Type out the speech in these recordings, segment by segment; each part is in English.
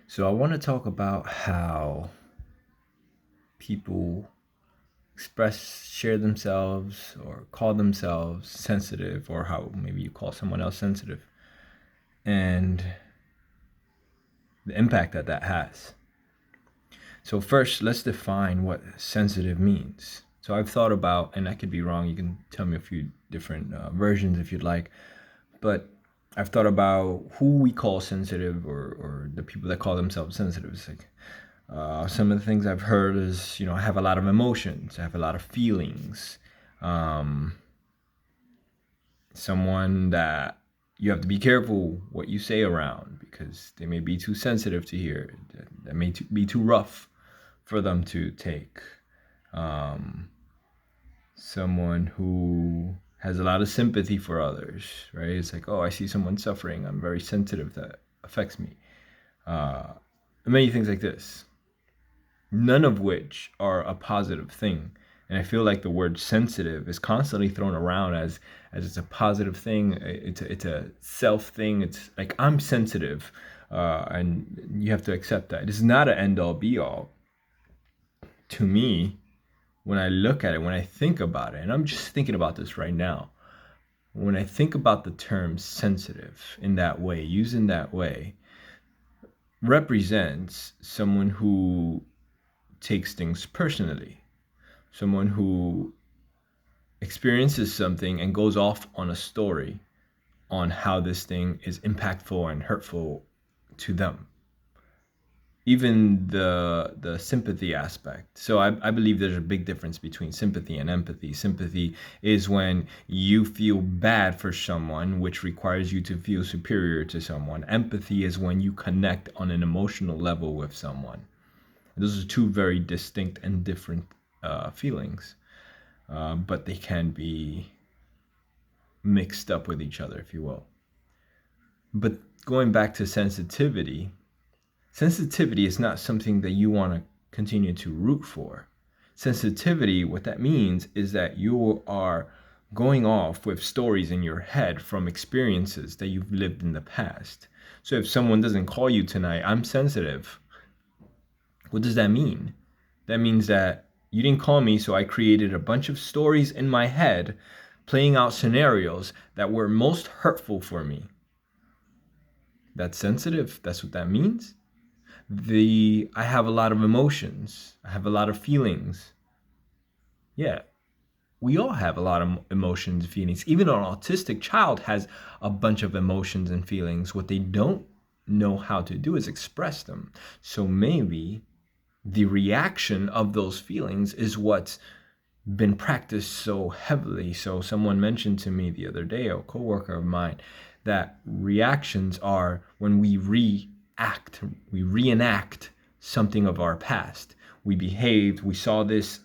So I want to talk about how people share themselves, or call themselves sensitive, or how maybe you call someone else sensitive, and the impact that that has. So first, let's define what sensitive means. So I've thought about, and I could be wrong, you can tell me a few different versions if you'd like, but I've thought about who we call sensitive, or the people that call themselves sensitive. It's like, some of the things I've heard is, I have a lot of emotions, I have a lot of feelings. Someone that you have to be careful what you say around, because they may be too sensitive to hear. That may be too rough for them to take. Someone who has a lot of sympathy for others, right? It's like, oh, I see someone suffering, I'm very sensitive, that affects me. Many things like this, none of which are a positive thing. And I feel like the word sensitive is constantly thrown around as it's a positive thing. It's a self thing. It's like, I'm sensitive, and you have to accept that. It's not an end all be all. To me, when I look at it, when I think about it, and I'm just thinking about this right now, when I think about the term sensitive in that way, used in that way, represents someone who takes things personally, someone who experiences something and goes off on a story on how this thing is impactful and hurtful to them. Even the sympathy aspect. So I believe there's a big difference between sympathy and empathy. Sympathy is when you feel bad for someone, which requires you to feel superior to someone. Empathy is when you connect on an emotional level with someone. Those are two very distinct and different feelings, but they can be mixed up with each other, if you will. But going back to sensitivity, sensitivity is not something that you want to continue to root for. Sensitivity, what that means is that you are going off with stories in your head from experiences that you've lived in the past. So if someone doesn't call you tonight, I'm sensitive. What does that mean? That means that you didn't call me, so I created a bunch of stories in my head, playing out scenarios that were most hurtful for me. That's sensitive. That's what that means. I have a lot of emotions. I have a lot of feelings. Yeah, we all have a lot of emotions and feelings. Even an autistic child has a bunch of emotions and feelings. What they don't know how to do is express them. So maybe the reaction of those feelings is what's been practiced so heavily. So someone mentioned to me the other day, a coworker of mine, that reactions are when we reenact something of our past. We behaved, we saw this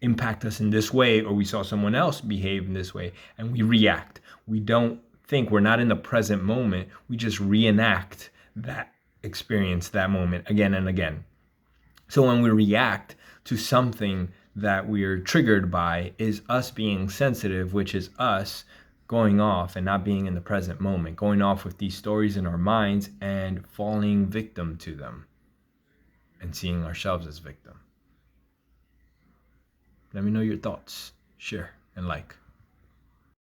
impact us in this way, or we saw someone else behave in this way, and we react. We don't think, we're not in the present moment, we just reenact that experience, that moment again and again. So when we react to something that we're triggered by, is us being sensitive, which is us going off and not being in the present moment, going off with these stories in our minds and falling victim to them and seeing ourselves as victim. Let me know your thoughts. Share and like.